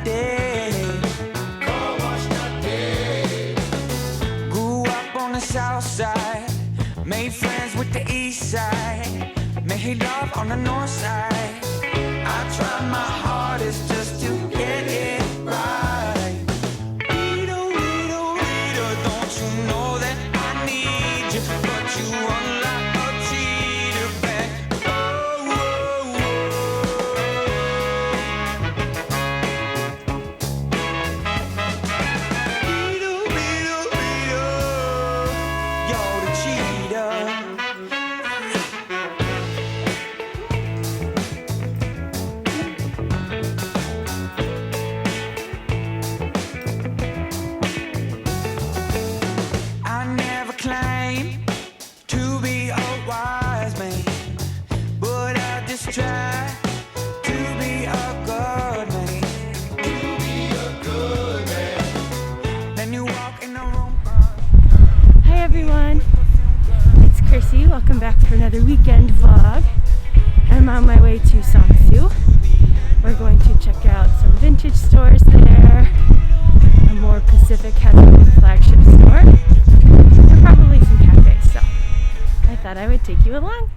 day. Car wash that day. Grew up on the south side, made friends with the east side, made love on the north side. I tried my hardest just to get it right. Rita, Rita, Rita, don't you know that I need you? But you unlike a cheater back. Oh, oh, oh. Rita, Rita, Rita, you're the cheater. I never claimed to be a wise man, but I just try to be a good man. To be a good man. Then you walk in the room. Hi everyone, it's Krissy. Welcome back for another weekend vlog. I'm on my way to Songsu. We're going to check out some vintage stores there. A more Pacific has a new flagship store. And probably some cafes, so I thought I would take you along.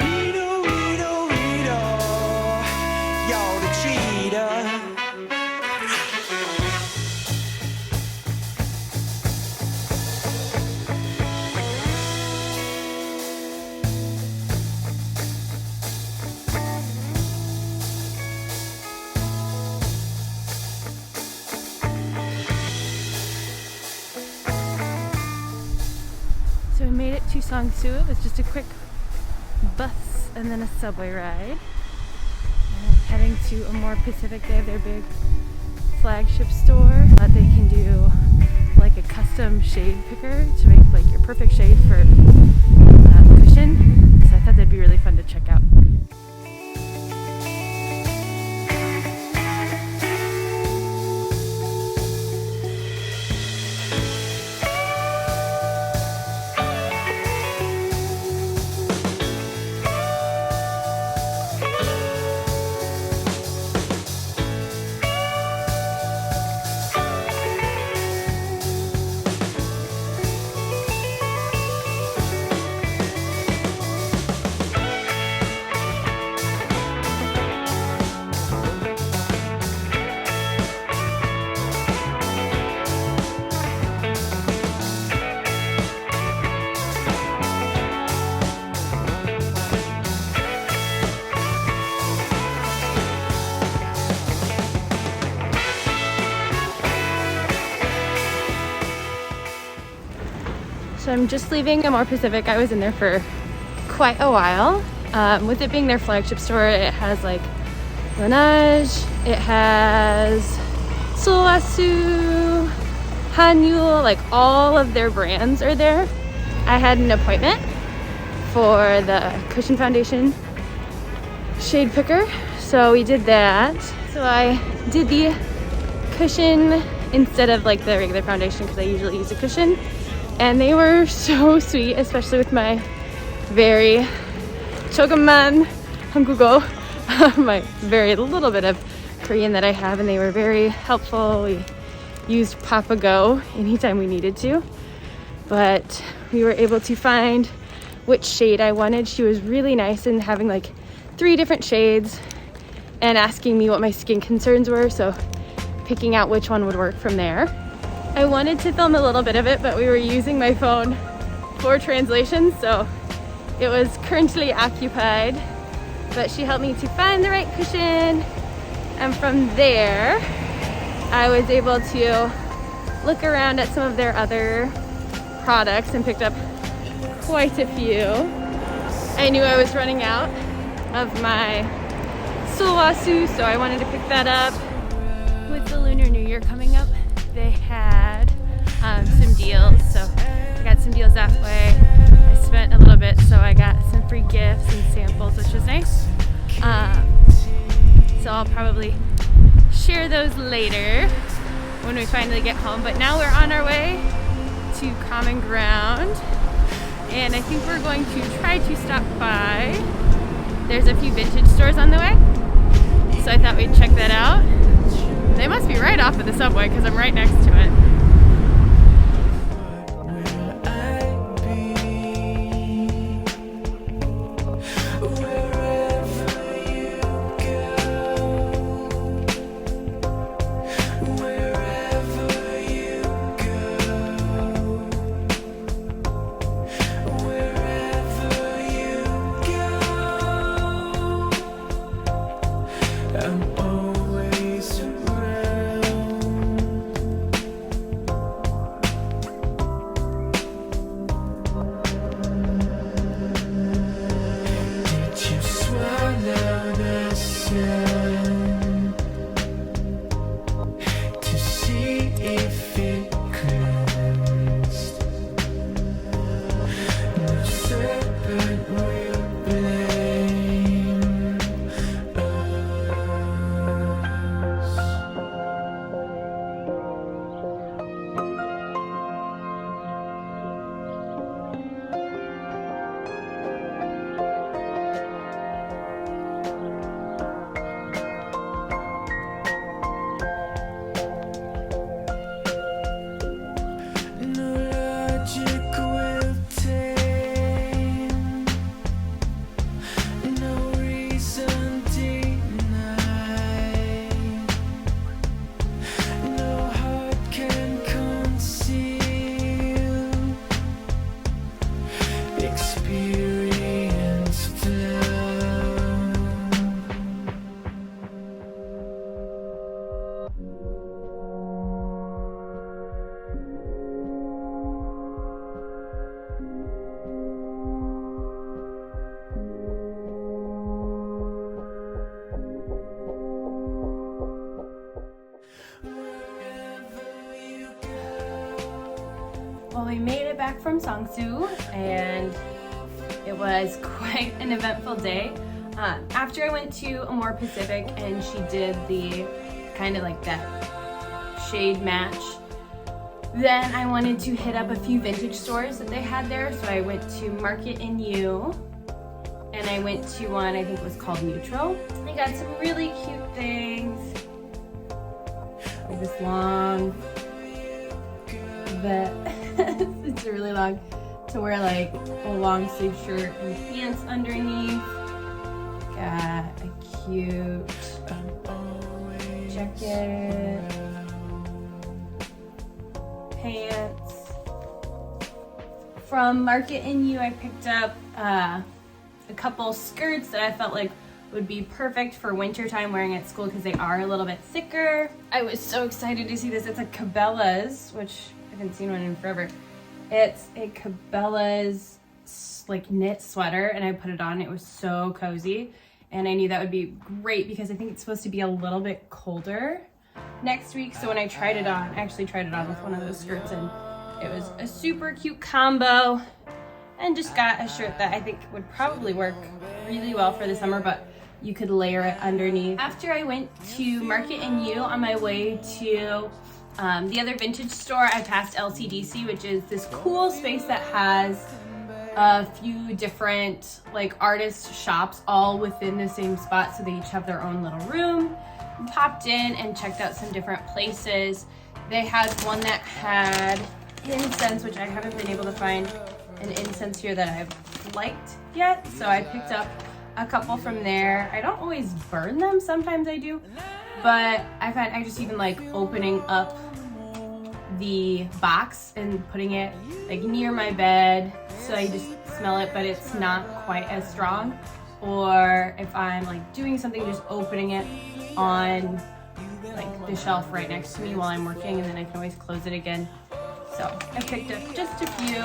Rita, Rita, Rita, you're the cheater. So we made it to Songsu. It was just a quick bus and then a subway ride. And I'm heading to a more Pacific. They have their big flagship store. They can do like a custom shade picker to make like your perfect shade for cushion. So I thought that'd be really fun to check out. So I'm just leaving a more Pacific. I was in there for quite a while. With it being their flagship store, it has like Lumineers, it has Songsu, Hanyul, like all of their brands are there. I had an appointment for the cushion foundation shade picker, so we did that. So I did the cushion instead of like the regular foundation because I usually use a cushion. And they were so sweet, especially with my very chogaman 한국어, my very little bit of Korean that I have, and they were very helpful. We used Papago anytime we needed to, but we were able to find which shade I wanted. She was really nice in having like 3 different shades and asking me what my skin concerns were, so picking out which one would work from there. I wanted to film a little bit of it, but we were using my phone for translation, so it was currently occupied. But she helped me to find the right cushion, and from there I was able to look around at some of their other products and picked up quite a few. I knew I was running out of my Songsu, so I wanted to pick that up. With the Lunar New Year coming up, they had some deals, so I got some deals that way. I spent a little bit, so I got some free gifts and samples, which was nice. So I'll probably share those later when we finally get home. But now we're on our way to Common Ground and I think we're going to try to stop by. There's a few vintage stores on the way, so I thought we'd check that out. They must be right off of the subway because I'm right next to it. Well, we made it back from Songsu, and it was quite an eventful day. After I went to a more Pacific and she did the kind of like that shade match, then I wanted to hit up a few vintage stores that they had there. So I went to Market in U, and I went to one, I think it was called Neutral. They got some really cute things, like this long it's really long to wear, like a long sleeve shirt and pants underneath. Got a cute jacket, pants. From Market in U, I picked up a couple skirts that I felt like would be perfect for wintertime wearing at school because they are a little bit thicker. I was so excited to see this. It's a Cabela's, which I haven't seen one in forever. It's a Cabela's like knit sweater, and I put it on. It was so cozy, and I knew that would be great because I think it's supposed to be a little bit colder next week. So when I tried it on, I actually tried it on with one of those skirts, and it was a super cute combo, and just got a shirt that I think would probably work really well for the summer, but you could layer it underneath. After I went to Market in U, on my way to the other vintage store, I passed LCDC, which is this cool space that has a few different like artist shops all within the same spot, so they each have their own little room. Popped in and checked out some different places. They had one that had incense, which I haven't been able to find an incense here that I've liked yet, so I picked up a couple from there. I don't always burn them, sometimes I do, but I find I just even like opening up the box and putting it like near my bed so I just smell it, but it's not quite as strong. Or if I'm like doing something, just opening it on like the shelf right next to me while I'm working, and then I can always close it again. So I picked up just a few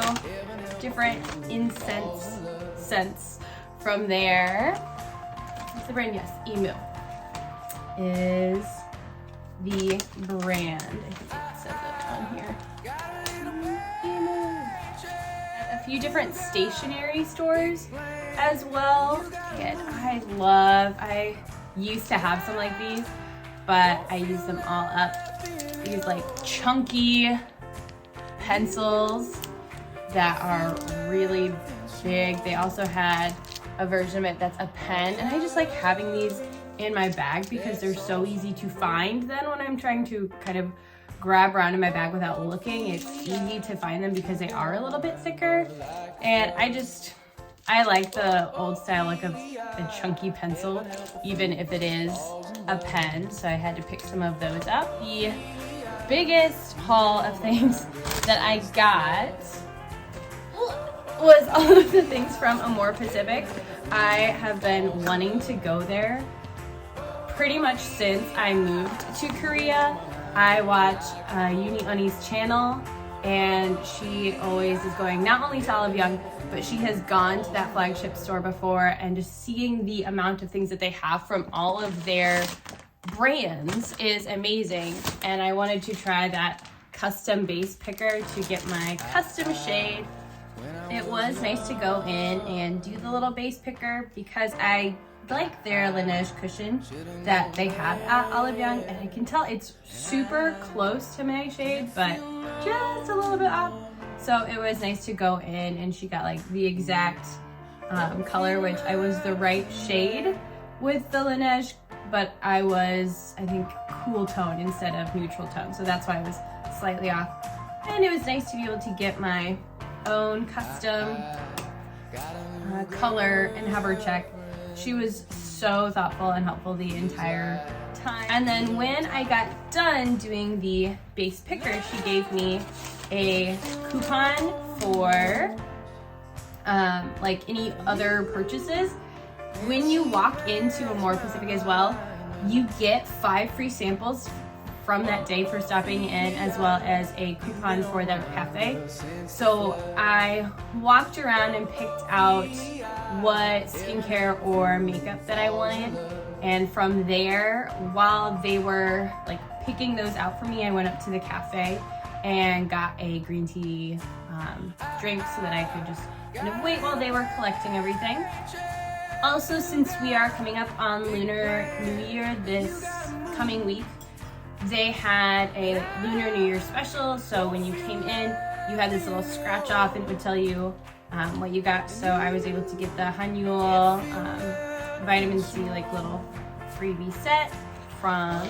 different incense scents from there. What's the brand? Yes, Emu is the brand. I think it says it on here. Emu. A few different stationery stores as well. And I used to have some like these, but I use them all up. These like chunky pencils that are really big. They also had a version of it that's a pen, and I just like having these in my bag because they're so easy to find. Then when I'm trying to kind of grab around in my bag without looking, it's easy to find them because they are a little bit thicker. And I like the old style look of a chunky pencil, even if it is a pen. So I had to pick some of those up. The biggest haul of things that I got was all of the things from Amore Pacific. I have been wanting to go there pretty much since I moved to Korea. I watch Uni Uni's channel, and she always is going not only to Olive Young, but she has gone to that flagship store before, and just seeing the amount of things that they have from all of their brands is amazing. And I wanted to try that custom base picker to get my custom shade. It was nice to go in and do the little base picker because I like their Laneige cushion that they have at Olive Young, and I can tell it's super close to my shade, but just a little bit off. So it was nice to go in, and she got like the exact color, which I was the right shade with the Laneige, but I was, I think, cool tone instead of neutral tone. So that's why I was slightly off. And it was nice to be able to get my own custom color and have her check. She was so thoughtful and helpful the entire time. And then when I got done doing the base picker, she gave me a coupon for like any other purchases. When you walk into Amore Pacific as well, you get 5 free samples from that day for stopping in, as well as a coupon for their cafe. So I walked around and picked out what skincare or makeup that I wanted, and from there, while they were like picking those out for me, I went up to the cafe and got a green tea drink so that I could just kind of wait while they were collecting everything. Also, since we are coming up on Lunar New Year this coming week, they had a Lunar New Year special. So when you came in, you had this little scratch off and it would tell you what you got. So I was able to get the Hanyul vitamin C like little freebie set from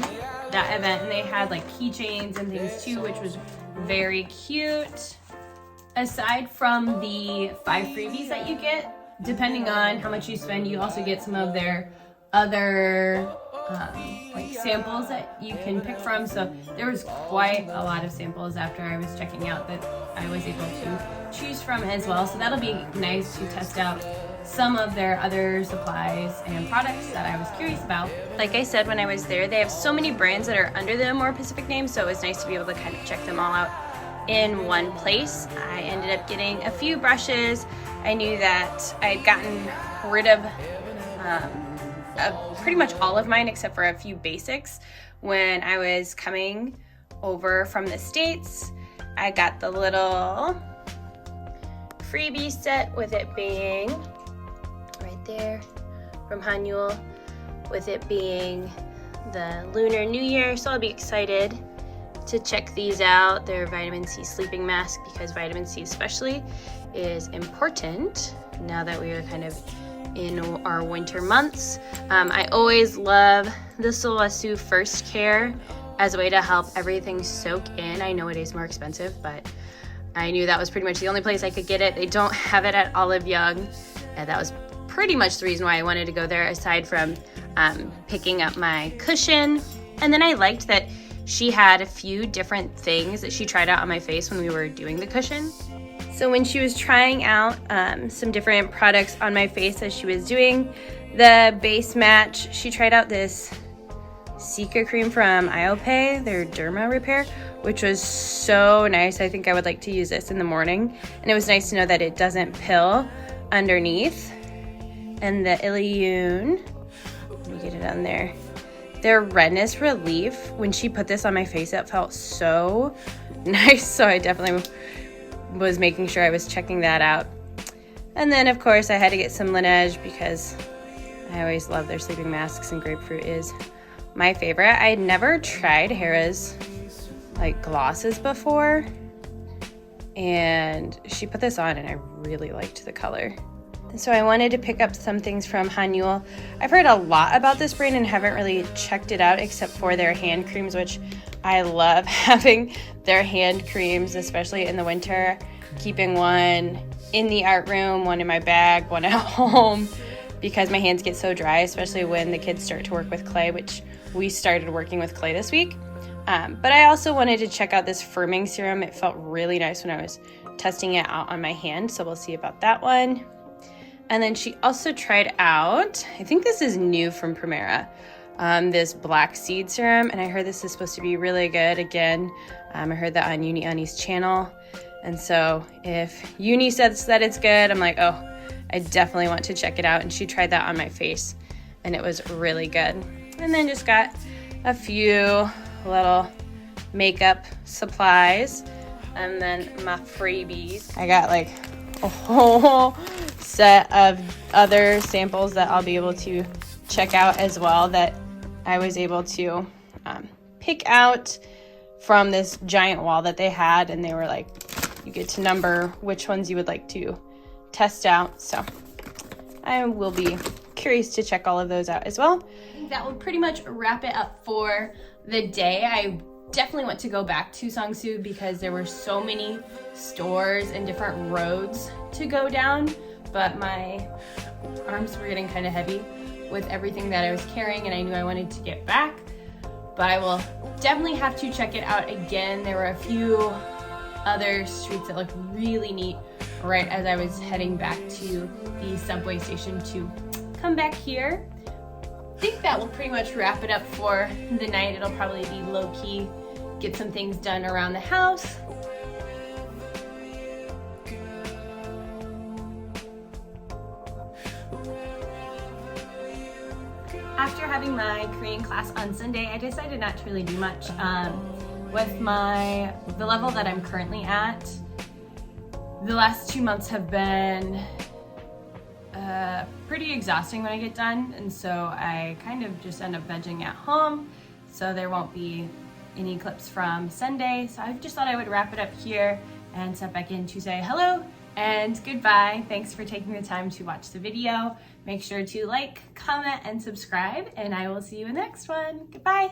that event, and they had like keychains and things too, which was very cute. Aside from the 5 freebies that you get, depending on how much you spend, you also get some of their other like samples that you can pick from. So there was quite a lot of samples after I was checking out that I was able to choose from as well. So that'll be nice to test out some of their other supplies and products that I was curious about. Like I said when I was there, they have so many brands that are under the Amore Pacific name, so it was nice to be able to kind of check them all out in one place. I ended up getting a few brushes. I knew that I'd gotten rid of pretty much all of mine except for a few basics when I was coming over from the States. I got the little freebie set with it being right there from Hanyul, with it being the Lunar New Year, so I'll be excited to check these out. They're vitamin C sleeping mask because vitamin C especially is important now that we are kind of in our winter months. I always love the Songsu First Care as a way to help everything soak in. I know it is more expensive, but I knew that was pretty much the only place I could get it. They don't have it at Olive Young, and that was pretty much the reason why I wanted to go there, aside from picking up my cushion. And then I liked that she had a few different things that she tried out on my face when we were doing the cushion. So when she was trying out some different products on my face as she was doing the base match, she tried out this Cica cream from IOPay, their Derma Repair, which was so nice. I think I would like to use this in the morning. And it was nice to know that it doesn't pill underneath. And the Iliune, let me get it on there. Their redness relief, when she put this on my face, it felt so nice. So I definitely was making sure I was checking that out. And then of course I had to get some Laneige because I always love their sleeping masks, and grapefruit is my favorite. I had never tried Hera's like glosses before, and she put this on and I really liked the color. And so I wanted to pick up some things from Hanyul. I've heard a lot about this brand and haven't really checked it out except for their hand creams, which I love having their hand creams, especially in the winter. Keeping one in the art room, one in my bag, one at home, because my hands get so dry, especially when the kids start to work with clay, which we started working with clay this week. But I also wanted to check out this firming serum. It felt really nice when I was testing it out on my hand, so we'll see about that one. And then she also tried out, I think this is new from Primera, this black seed serum, and I heard this is supposed to be really good. Again, I heard that on Uni Ani's channel, and so if Uni says that it's good, I'm like, oh, I definitely want to check it out. And she tried that on my face, and it was really good. And then just got a few little makeup supplies, and then my freebies. I got like a whole set of other samples that I'll be able to check out as well, that I was able to pick out from this giant wall that they had, and they were like, you get to number which ones you would like to test out. So I will be curious to check all of those out as well. I think that will pretty much wrap it up for the day. I definitely want to go back to Songsu because there were so many stores and different roads to go down, but my arms were getting kind of heavy with everything that I was carrying, and I knew I wanted to get back, but I will definitely have to check it out again. There were a few other streets that looked really neat right as I was heading back to the subway station to come back here. I think that will pretty much wrap it up for the night. It'll probably be low-key, get some things done around the house. After having my Korean class on Sunday, I decided not to really do much. With the level that I'm currently at, the last 2 months have been pretty exhausting when I get done, and so I kind of just end up vegging at home, so there won't be any clips from Sunday. So I just thought I would wrap it up here and step back in to say hello and goodbye. Thanks for taking the time to watch the video. Make sure to like, comment, and subscribe, and I will see you in the next one. Goodbye.